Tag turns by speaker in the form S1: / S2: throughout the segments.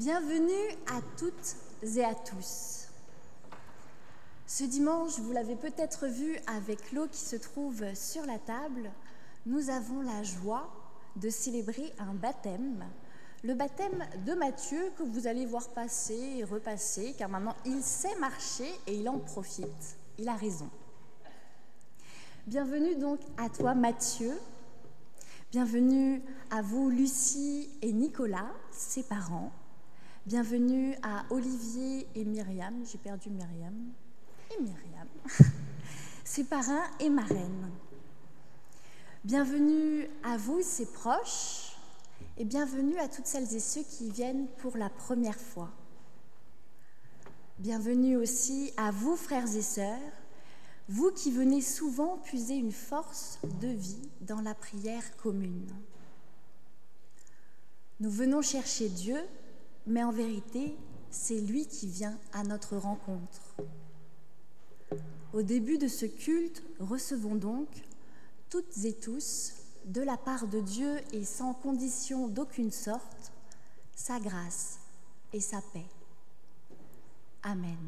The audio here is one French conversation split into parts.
S1: Bienvenue à toutes et à tous. Ce dimanche, vous l'avez peut-être vu avec l'eau qui se trouve sur la table, nous avons la joie de célébrer un baptême, le baptême de Mathieu que vous allez voir passer et repasser, car maintenant il sait marcher et il en profite. Il a raison. Bienvenue donc à toi Mathieu, bienvenue à vous Lucie et Nicolas, ses parents. Bienvenue à Olivier et Myriam, j'ai perdu Myriam, et Myriam, ses parrains et marraines. Bienvenue à vous, ses proches, et bienvenue à toutes celles et ceux qui viennent pour la première fois. Bienvenue aussi à vous, frères et sœurs, vous qui venez souvent puiser une force de vie dans la prière commune. Nous venons chercher Dieu, mais en vérité, c'est lui qui vient à notre rencontre. Au début de ce culte, recevons donc, toutes et tous, de la part de Dieu et sans condition d'aucune sorte, sa grâce et sa paix. Amen.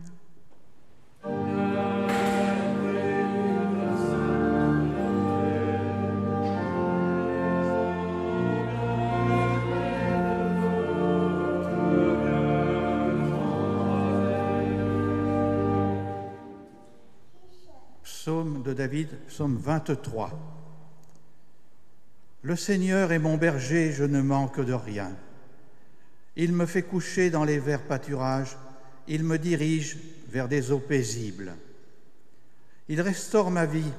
S2: Psaume de David, psaume 23. Le Seigneur est mon berger, je ne manque de rien. Il me fait coucher dans les verts pâturages, il me dirige vers des eaux paisibles. Il restaure ma vie,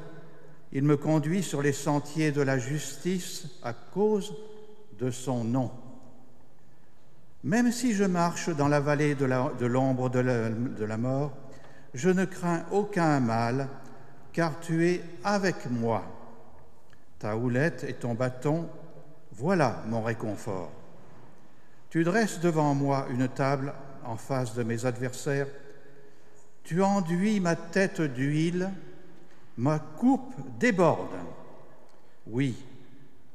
S2: il me conduit sur les sentiers de la justice à cause de son nom. Même si je marche dans la vallée de l'ombre de la mort, je ne crains aucun mal, car tu es avec moi. Ta houlette et ton bâton, voilà mon réconfort. Tu dresses devant moi une table en face de mes adversaires. Tu enduis ma tête d'huile, ma coupe déborde. Oui,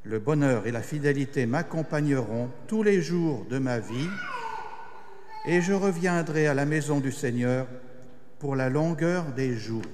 S2: le bonheur et la fidélité m'accompagneront tous les jours de ma vie, et je reviendrai à la maison du Seigneur pour la longueur des jours.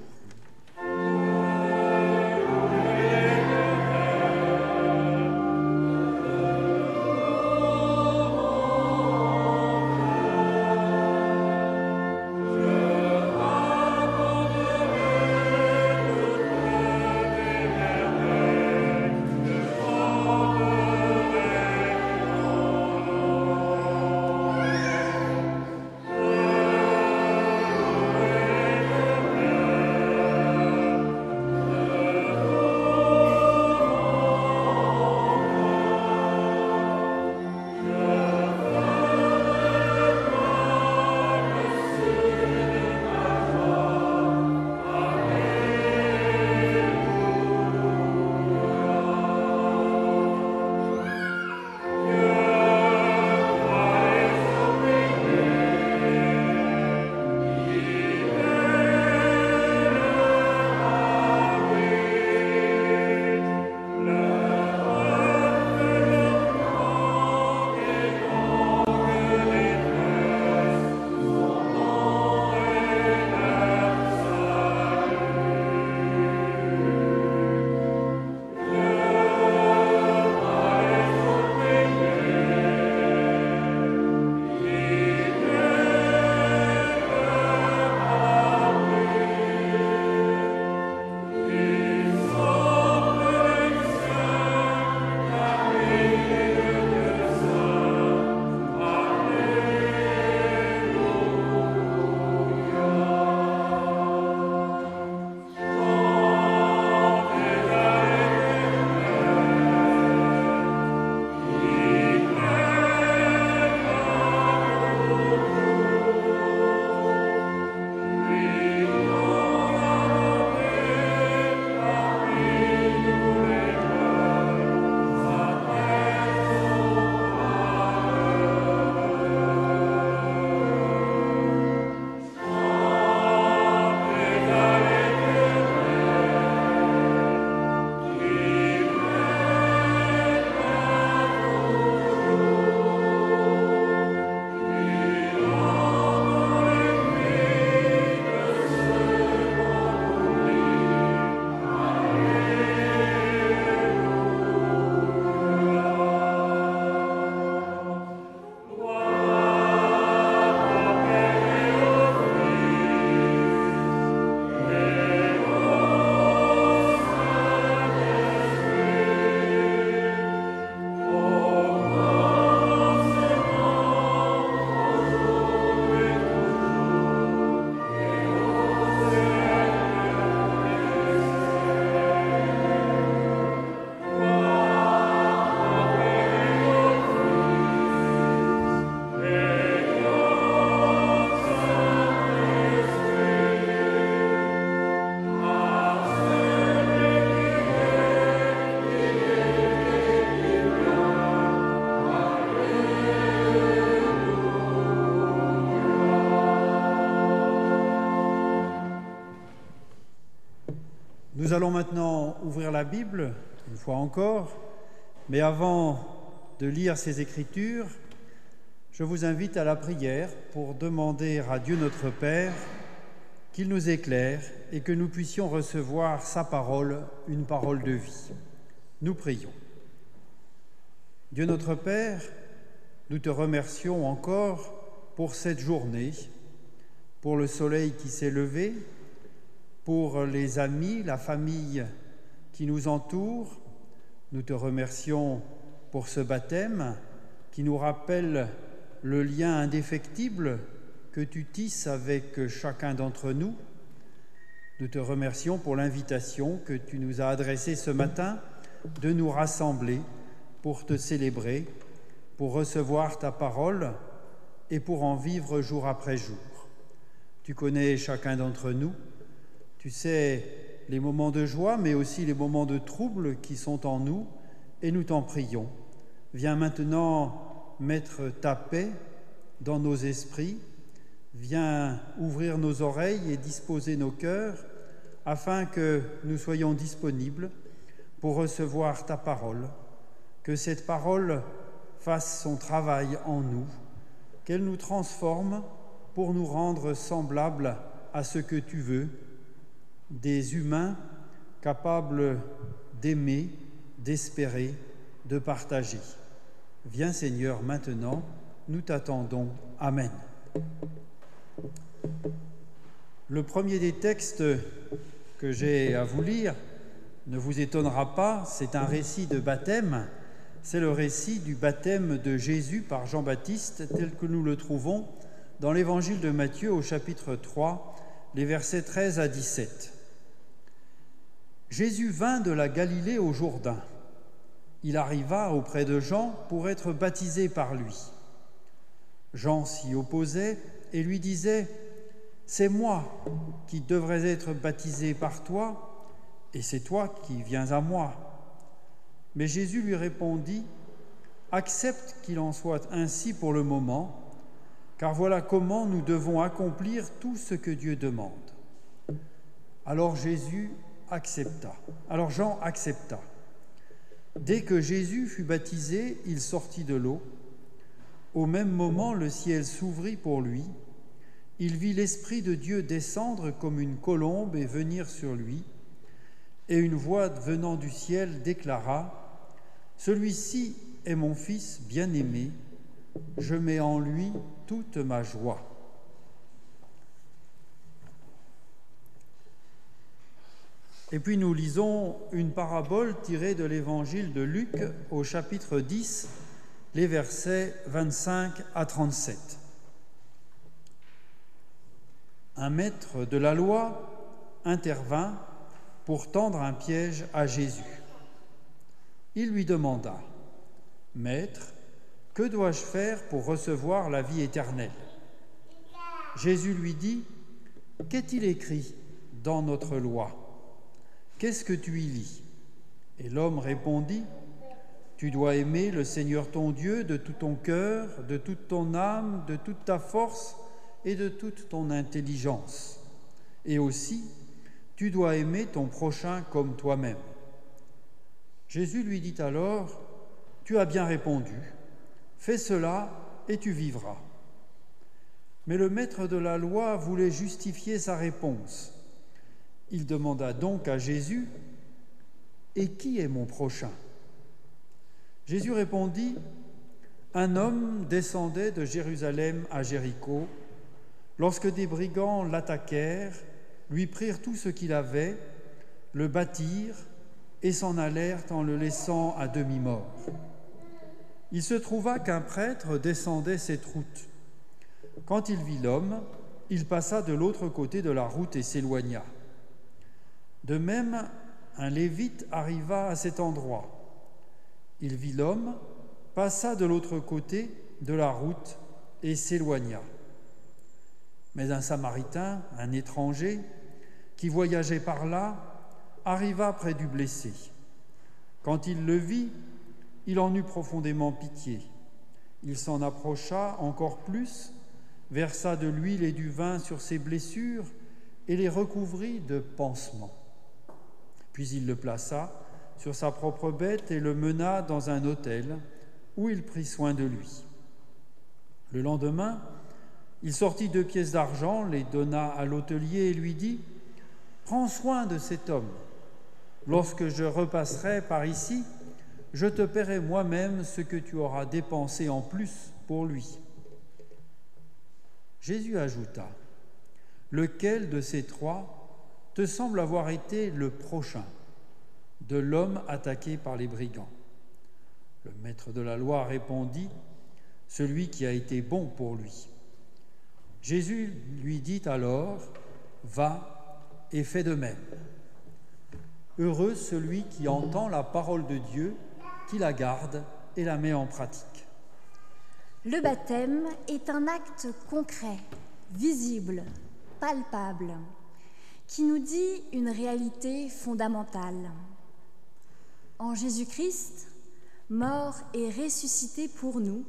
S3: Nous allons maintenant ouvrir la Bible, une fois encore, mais avant de lire ces Écritures, je vous invite à la prière pour demander à Dieu notre Père qu'il nous éclaire et que nous puissions recevoir sa parole, une parole de vie. Nous prions. Dieu notre Père, nous te remercions encore pour cette journée, pour le soleil qui s'est levé, pour les amis, la famille qui nous entoure. Nous te remercions pour ce baptême qui nous rappelle le lien indéfectible que tu tisses avec chacun d'entre nous. Nous te remercions pour l'invitation que tu nous as adressée ce matin de nous rassembler pour te célébrer, pour recevoir ta parole et pour en vivre jour après jour. Tu connais chacun d'entre nous. Tu sais les moments de joie, mais aussi les moments de trouble qui sont en nous, et nous t'en prions. Viens maintenant mettre ta paix dans nos esprits, viens ouvrir nos oreilles et disposer nos cœurs, afin que nous soyons disponibles pour recevoir ta parole, que cette parole fasse son travail en nous, qu'elle nous transforme pour nous rendre semblables à ce que tu veux, des humains capables d'aimer, d'espérer, de partager. Viens Seigneur maintenant, nous t'attendons. Amen. Le premier des textes que j'ai à vous lire ne vous étonnera pas, c'est un récit de baptême. C'est le récit du baptême de Jésus par Jean-Baptiste tel que nous le trouvons dans l'évangile de Matthieu au chapitre 3, les versets 13 à 17. Jésus vint de la Galilée au Jourdain. Il arriva auprès de Jean pour être baptisé par lui. Jean s'y opposait et lui disait « C'est moi qui devrais être baptisé par toi, et c'est toi qui viens à moi. » Mais Jésus lui répondit « Accepte qu'il en soit ainsi pour le moment, car voilà comment nous devons accomplir tout ce que Dieu demande. » Alors Jean accepta. Dès que Jésus fut baptisé, il sortit de l'eau. Au même moment, le ciel s'ouvrit pour lui. Il vit l'Esprit de Dieu descendre comme une colombe et venir sur lui. Et une voix venant du ciel déclara « Celui-ci est mon Fils bien-aimé, je mets en lui toute ma joie. » Et puis nous lisons une parabole tirée de l'évangile de Luc au chapitre 10, les versets 25 à 37. Un maître de la loi intervint pour tendre un piège à Jésus. Il lui demanda « Maître, que dois-je faire pour recevoir la vie éternelle ?» Jésus lui dit « Qu'est-il écrit dans notre loi ? Qu'est-ce que tu y lis ?» Et l'homme répondit « Tu dois aimer le Seigneur ton Dieu de tout ton cœur, de toute ton âme, de toute ta force et de toute ton intelligence. Et aussi, tu dois aimer ton prochain comme toi-même. » Jésus lui dit alors « Tu as bien répondu, fais cela et tu vivras. » Mais le maître de la loi voulait justifier sa réponse. Il demanda donc à Jésus « Et qui est mon prochain ?» Jésus répondit « Un homme descendait de Jérusalem à Jéricho, lorsque des brigands l'attaquèrent, lui prirent tout ce qu'il avait, le battirent et s'en allèrent en le laissant à demi-mort. Il se trouva qu'un prêtre descendait cette route. Quand il vit l'homme, il passa de l'autre côté de la route et s'éloigna. De même, un lévite arriva à cet endroit. Il vit l'homme, passa de l'autre côté de la route et s'éloigna. Mais un Samaritain, un étranger, qui voyageait par là, arriva près du blessé. Quand il le vit, il en eut profondément pitié. Il s'en approcha encore plus, versa de l'huile et du vin sur ses blessures et les recouvrit de pansements. Puis il le plaça sur sa propre bête et le mena dans un autel où il prit soin de lui. Le lendemain, il sortit 2 pièces d'argent, les donna à l'hôtelier et lui dit « Prends soin de cet homme. Lorsque je repasserai par ici, je te paierai moi-même ce que tu auras dépensé en plus pour lui. » Jésus ajouta « Lequel de ces 3 te semble avoir été le prochain de l'homme attaqué par les brigands ?» Le maître de la loi répondit « Celui qui a été bon pour lui. » Jésus lui dit alors « Va et fais de même. » Heureux celui qui entend la parole de Dieu, qui la garde et la met en pratique.
S1: Le baptême est un acte concret, visible, palpable, qui nous dit une réalité fondamentale. En Jésus-Christ, mort et ressuscité pour nous,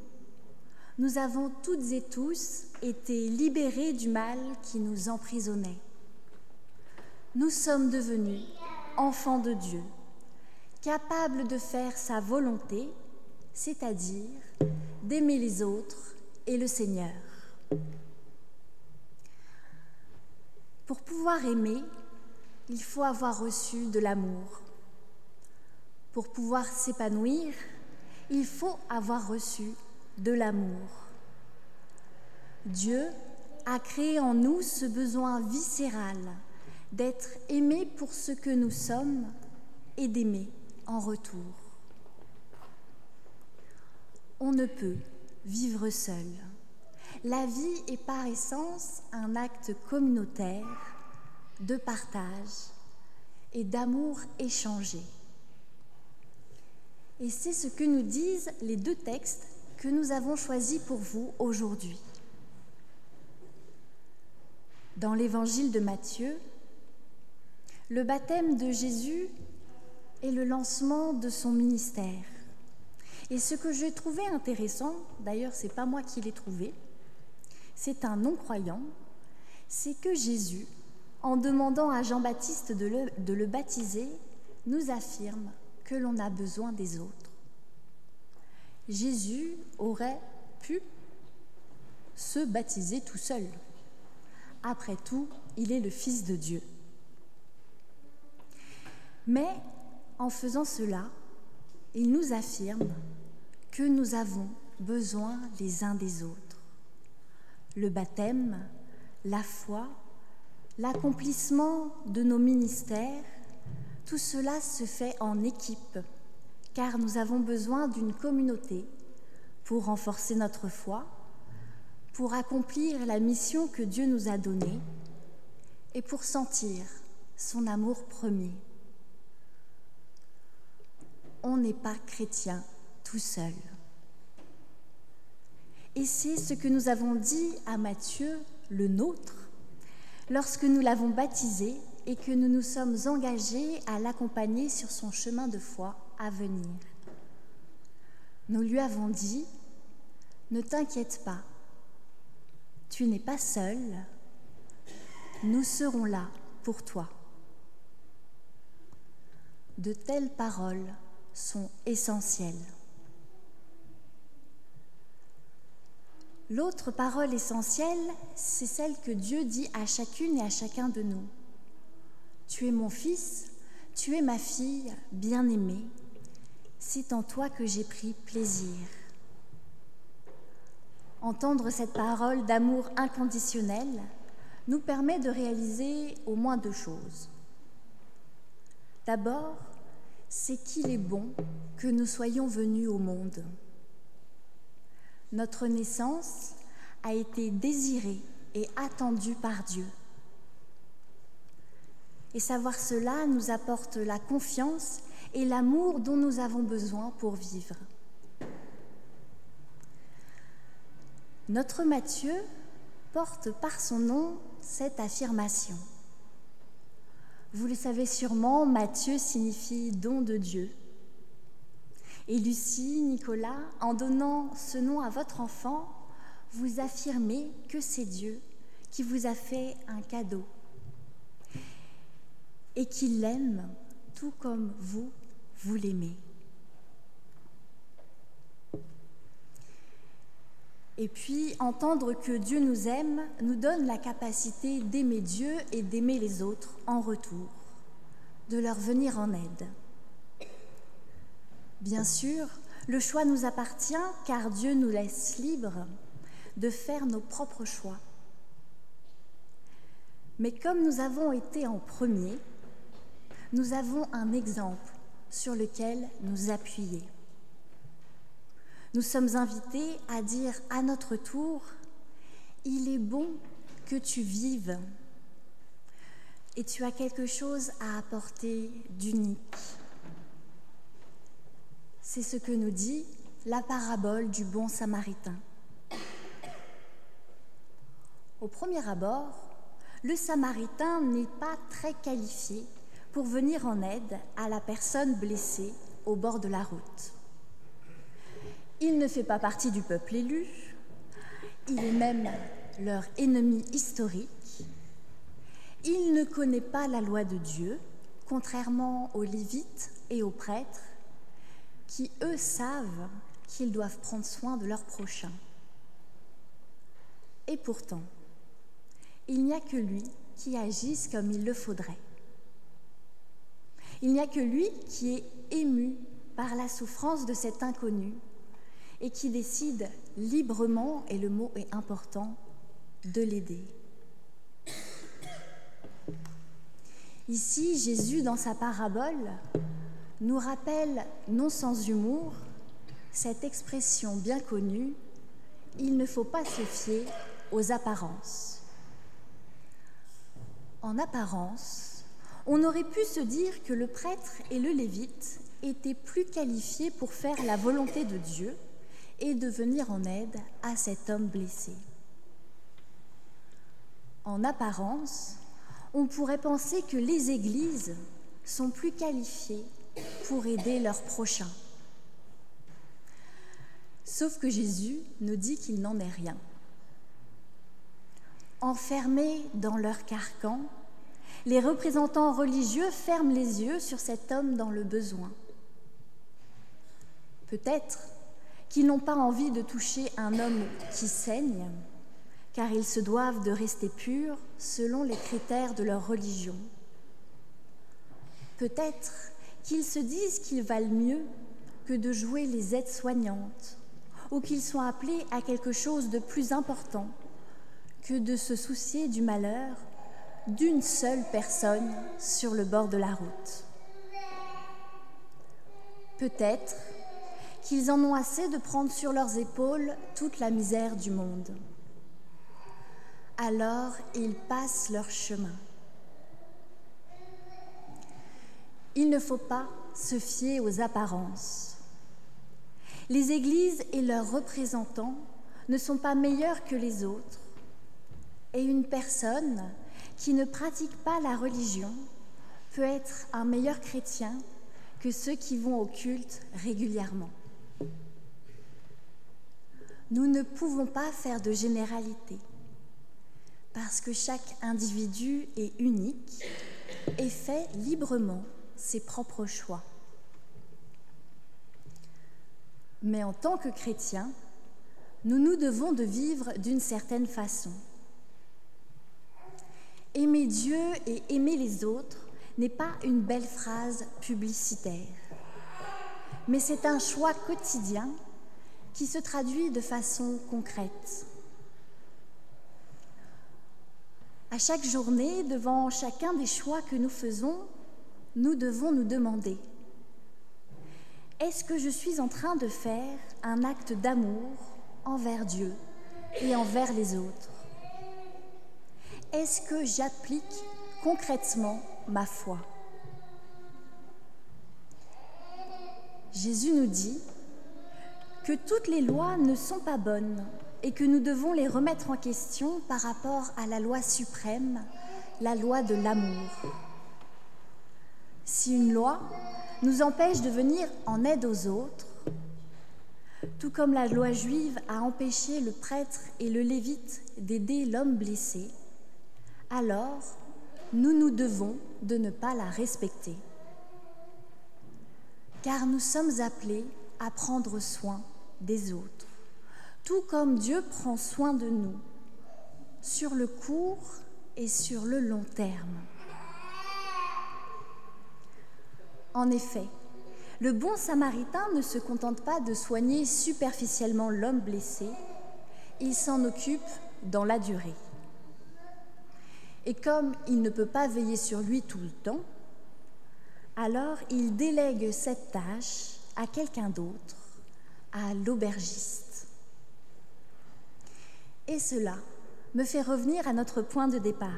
S1: nous avons toutes et tous été libérés du mal qui nous emprisonnait. Nous sommes devenus enfants de Dieu, capables de faire sa volonté, c'est-à-dire d'aimer les autres et le Seigneur. Pour pouvoir aimer, il faut avoir reçu de l'amour. Pour pouvoir s'épanouir, il faut avoir reçu de l'amour. Dieu a créé en nous ce besoin viscéral d'être aimés pour ce que nous sommes et d'aimer en retour. On ne peut vivre seul. La vie est par essence un acte communautaire de partage et d'amour échangé. Et c'est ce que nous disent les 2 textes que nous avons choisis pour vous aujourd'hui. Dans l'évangile de Matthieu, le baptême de Jésus est le lancement de son ministère. Et ce que j'ai trouvé intéressant, d'ailleurs ce n'est pas moi qui l'ai trouvé, c'est un non-croyant, c'est que Jésus, en demandant à Jean-Baptiste de le baptiser, nous affirme que l'on a besoin des autres. Jésus aurait pu se baptiser tout seul. Après tout, il est le Fils de Dieu. Mais en faisant cela, il nous affirme que nous avons besoin les uns des autres. Le baptême, la foi, l'accomplissement de nos ministères, tout cela se fait en équipe, car nous avons besoin d'une communauté pour renforcer notre foi, pour accomplir la mission que Dieu nous a donnée et pour sentir son amour premier. On n'est pas chrétien tout seul. Et c'est ce que nous avons dit à Matthieu, le nôtre, lorsque nous l'avons baptisé et que nous nous sommes engagés à l'accompagner sur son chemin de foi à venir. Nous lui avons dit « Ne t'inquiète pas, tu n'es pas seul, nous serons là pour toi. » De telles paroles sont essentielles. L'autre parole essentielle, c'est celle que Dieu dit à chacune et à chacun de nous. « Tu es mon fils, tu es ma fille bien-aimée, c'est en toi que j'ai pris plaisir. » Entendre cette parole d'amour inconditionnel nous permet de réaliser au moins 2 choses. D'abord, c'est qu'il est bon que nous soyons venus au monde. Notre naissance a été désirée et attendue par Dieu. Et savoir cela nous apporte la confiance et l'amour dont nous avons besoin pour vivre. Notre Matthieu porte par son nom cette affirmation. Vous le savez sûrement, Matthieu signifie don de Dieu. Et Lucie, Nicolas, en donnant ce nom à votre enfant, vous affirmez que c'est Dieu qui vous a fait un cadeau et qu'il l'aime tout comme vous, vous l'aimez. Et puis, entendre que Dieu nous aime nous donne la capacité d'aimer Dieu et d'aimer les autres en retour, de leur venir en aide. Bien sûr, le choix nous appartient car Dieu nous laisse libres de faire nos propres choix. Mais comme nous avons été en premier, nous avons un exemple sur lequel nous appuyer. Nous sommes invités à dire à notre tour « Il est bon que tu vives et tu as quelque chose à apporter d'unique. » C'est ce que nous dit la parabole du bon Samaritain. Au premier abord, le Samaritain n'est pas très qualifié pour venir en aide à la personne blessée au bord de la route. Il ne fait pas partie du peuple élu, il est même leur ennemi historique. Il ne connaît pas la loi de Dieu, contrairement aux Lévites et aux prêtres, qui, eux, savent qu'ils doivent prendre soin de leur prochain. Et pourtant, il n'y a que lui qui agisse comme il le faudrait. Il n'y a que lui qui est ému par la souffrance de cet inconnu et qui décide librement, et le mot est important, de l'aider. Ici, Jésus, dans sa parabole, nous rappelle, non sans humour, cette expression bien connue « il ne faut pas se fier aux apparences ». En apparence, on aurait pu se dire que le prêtre et le lévite étaient plus qualifiés pour faire la volonté de Dieu et de venir en aide à cet homme blessé. En apparence, on pourrait penser que les églises sont plus qualifiées pour aider leurs prochains. Sauf que Jésus nous dit qu'il n'en est rien. Enfermés dans leur carcan, les représentants religieux ferment les yeux sur cet homme dans le besoin. Peut-être qu'ils n'ont pas envie de toucher un homme qui saigne, car ils se doivent de rester purs selon les critères de leur religion. Peut-être qu'ils se disent qu'ils valent mieux que de jouer les aides-soignantes, ou qu'ils sont appelés à quelque chose de plus important que de se soucier du malheur d'une seule personne sur le bord de la route. Peut-être qu'ils en ont assez de prendre sur leurs épaules toute la misère du monde. Alors ils passent leur chemin. Il ne faut pas se fier aux apparences. Les églises et leurs représentants ne sont pas meilleurs que les autres. Et une personne qui ne pratique pas la religion peut être un meilleur chrétien que ceux qui vont au culte régulièrement. Nous ne pouvons pas faire de généralité, parce que chaque individu est unique et fait librement ses propres choix. Mais en tant que chrétiens, nous nous devons de vivre d'une certaine façon. Aimer Dieu et aimer les autres n'est pas une belle phrase publicitaire, mais c'est un choix quotidien qui se traduit de façon concrète. À chaque journée, devant chacun des choix que nous faisons, nous devons nous demander : est-ce que je suis en train de faire un acte d'amour envers Dieu et envers les autres ? Est-ce que j'applique concrètement ma foi ? Jésus nous dit que toutes les lois ne sont pas bonnes et que nous devons les remettre en question par rapport à la loi suprême, la loi de l'amour. Si une loi nous empêche de venir en aide aux autres, tout comme la loi juive a empêché le prêtre et le lévite d'aider l'homme blessé, alors nous nous devons de ne pas la respecter. car nous sommes appelés à prendre soin des autres, tout comme Dieu prend soin de nous, sur le court et sur le long terme. En effet, le bon samaritain ne se contente pas de soigner superficiellement l'homme blessé, il s'en occupe dans la durée. Et comme il ne peut pas veiller sur lui tout le temps, alors il délègue cette tâche à quelqu'un d'autre, à l'aubergiste. Et cela me fait revenir à notre point de départ.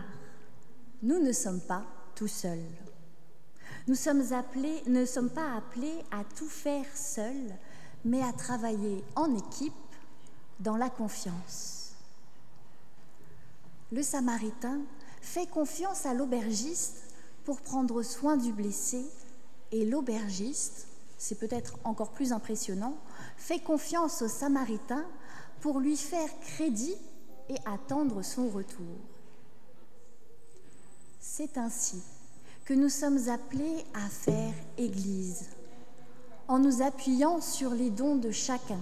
S1: Nous ne sommes pas tout seuls. Nous ne sommes pas appelés à tout faire seuls, mais à travailler en équipe dans la confiance. Le Samaritain fait confiance à l'aubergiste pour prendre soin du blessé et l'aubergiste, c'est peut-être encore plus impressionnant, fait confiance au Samaritain pour lui faire crédit et attendre son retour. C'est ainsi que nous sommes appelés à faire Église, en nous appuyant sur les dons de chacun,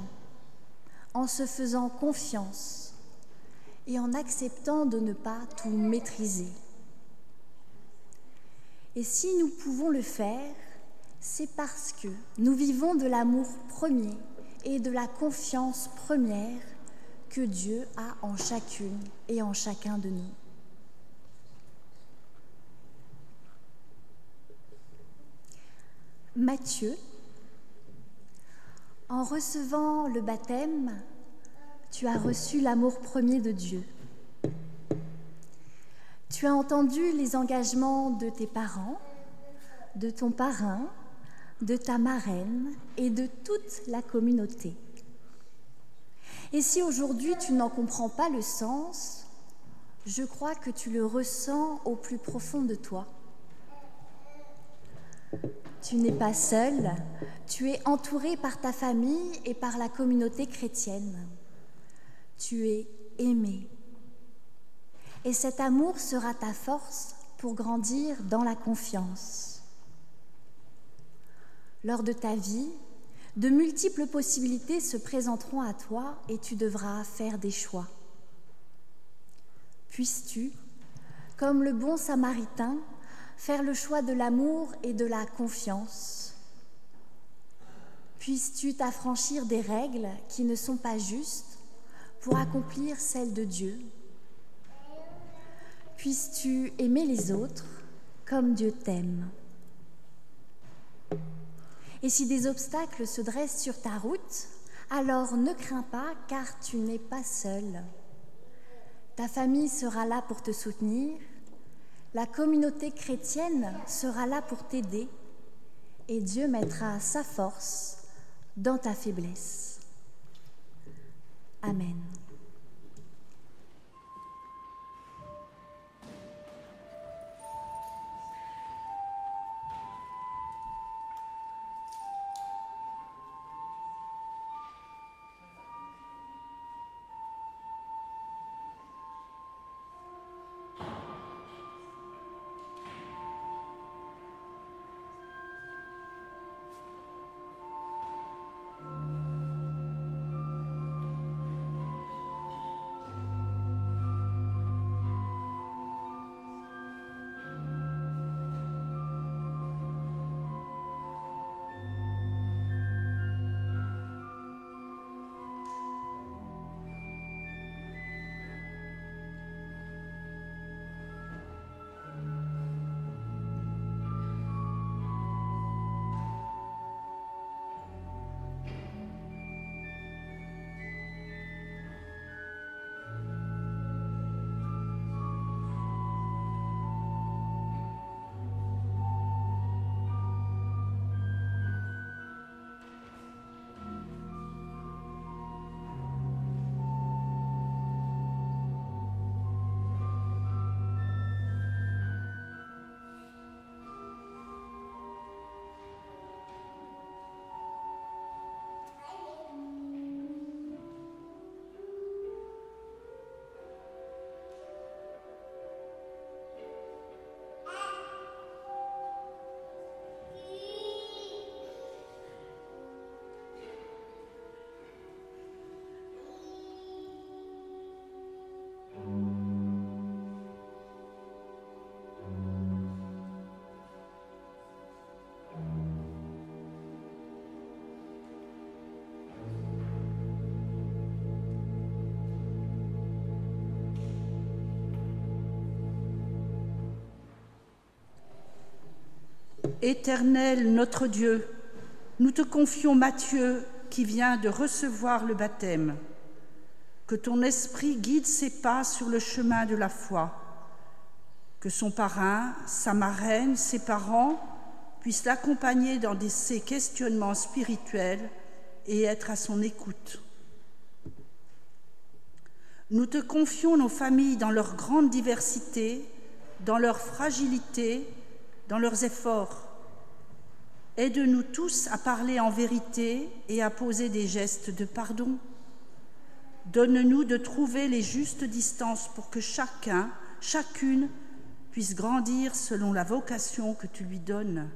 S1: en se faisant confiance et en acceptant de ne pas tout maîtriser. Et si nous pouvons le faire, c'est parce que nous vivons de l'amour premier et de la confiance première que Dieu a en chacune et en chacun de nous. Matthieu, en recevant le baptême, tu as reçu l'amour premier de Dieu. Tu as entendu les engagements de tes parents, de ton parrain, de ta marraine et de toute la communauté. Et si aujourd'hui tu n'en comprends pas le sens, je crois que tu le ressens au plus profond de toi. Tu n'es pas seul, tu es entouré par ta famille et par la communauté chrétienne. Tu es aimé. Et cet amour sera ta force pour grandir dans la confiance. Lors de ta vie, de multiples possibilités se présenteront à toi et tu devras faire des choix. Puisses-tu, comme le bon Samaritain, faire le choix de l'amour et de la confiance? Puisses-tu t'affranchir des règles qui ne sont pas justes pour accomplir celles de Dieu? Puisses-tu aimer les autres comme Dieu t'aime? Et si des obstacles se dressent sur ta route, alors ne crains pas, car tu n'es pas seul. Ta famille sera là pour te soutenir, la communauté chrétienne sera là pour t'aider, et Dieu mettra sa force dans ta faiblesse. Amen.
S4: Éternel notre Dieu, nous te confions Matthieu qui vient de recevoir le baptême. Que ton esprit guide ses pas sur le chemin de la foi. Que son parrain, sa marraine, ses parents puissent l'accompagner dans ses questionnements spirituels et être à son écoute. Nous te confions nos familles dans leur grande diversité, dans leur fragilité, dans leurs efforts. Aide-nous tous à parler en vérité et à poser des gestes de pardon. Donne-nous de trouver les justes distances pour que chacun, chacune puisse grandir selon la vocation que tu lui donnes.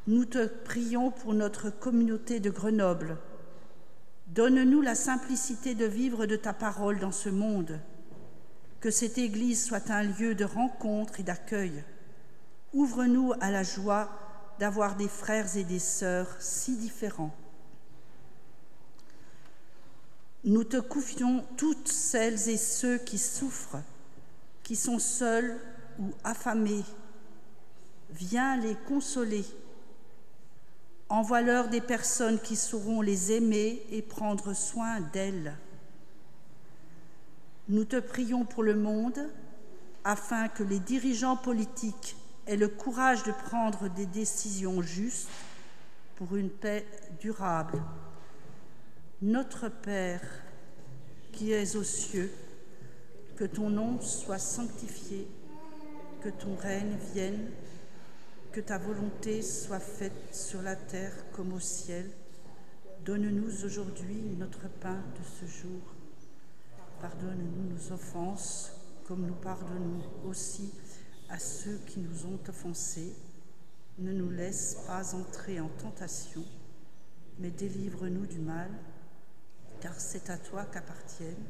S4: Nous te prions pour notre communauté de Grenoble. Donne-nous la simplicité de vivre de ta parole dans ce monde. Que cette Église soit un lieu de rencontre et d'accueil. Ouvre-nous à la joie d'avoir des frères et des sœurs si différents. Nous te confions toutes celles et ceux qui souffrent, qui sont seuls ou affamés. Viens les consoler. Envoie-leur des personnes qui sauront les aimer et prendre soin d'elles. Nous te prions pour le monde, afin que les dirigeants politiques aient le courage de prendre des décisions justes pour une paix durable. Notre Père, qui es aux cieux, que ton nom soit sanctifié, que ton règne vienne, que ta volonté soit faite sur la terre comme au ciel. Donne-nous aujourd'hui notre pain de ce jour. Pardonne-nous nos offenses, comme nous pardonnons aussi à ceux qui nous ont offensés. Ne nous laisse pas entrer en tentation, mais délivre-nous du mal, car c'est à toi qu'appartiennent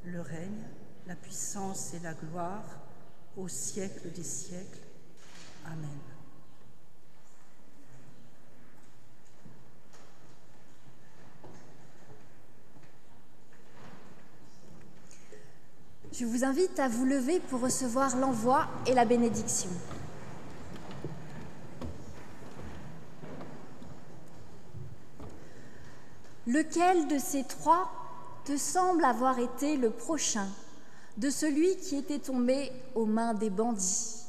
S4: le règne, la puissance et la gloire au siècle des siècles. Amen.
S1: Je vous invite à vous lever pour recevoir l'envoi et la bénédiction. Lequel de ces trois te semble avoir été le prochain de celui qui était tombé aux mains des bandits?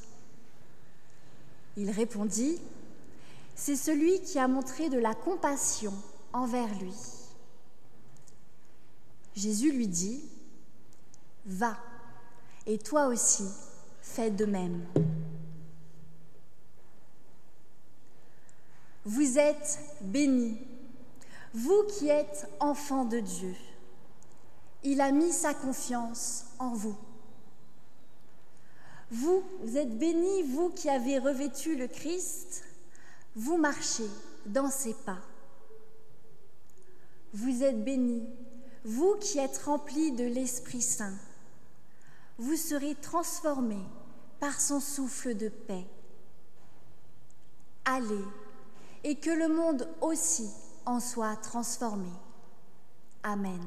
S1: Il répondit, « C'est celui qui a montré de la compassion envers lui. » Jésus lui dit, « Va, et toi aussi, fais de même. » Vous êtes bénis, vous qui êtes enfants de Dieu. Il a mis sa confiance en vous. Vous êtes bénis, vous qui avez revêtu le Christ, vous marchez dans ses pas. Vous êtes bénis, vous qui êtes remplis de l'Esprit Saint. Vous serez transformés par son souffle de paix. Allez, et que le monde aussi en soit transformé. Amen.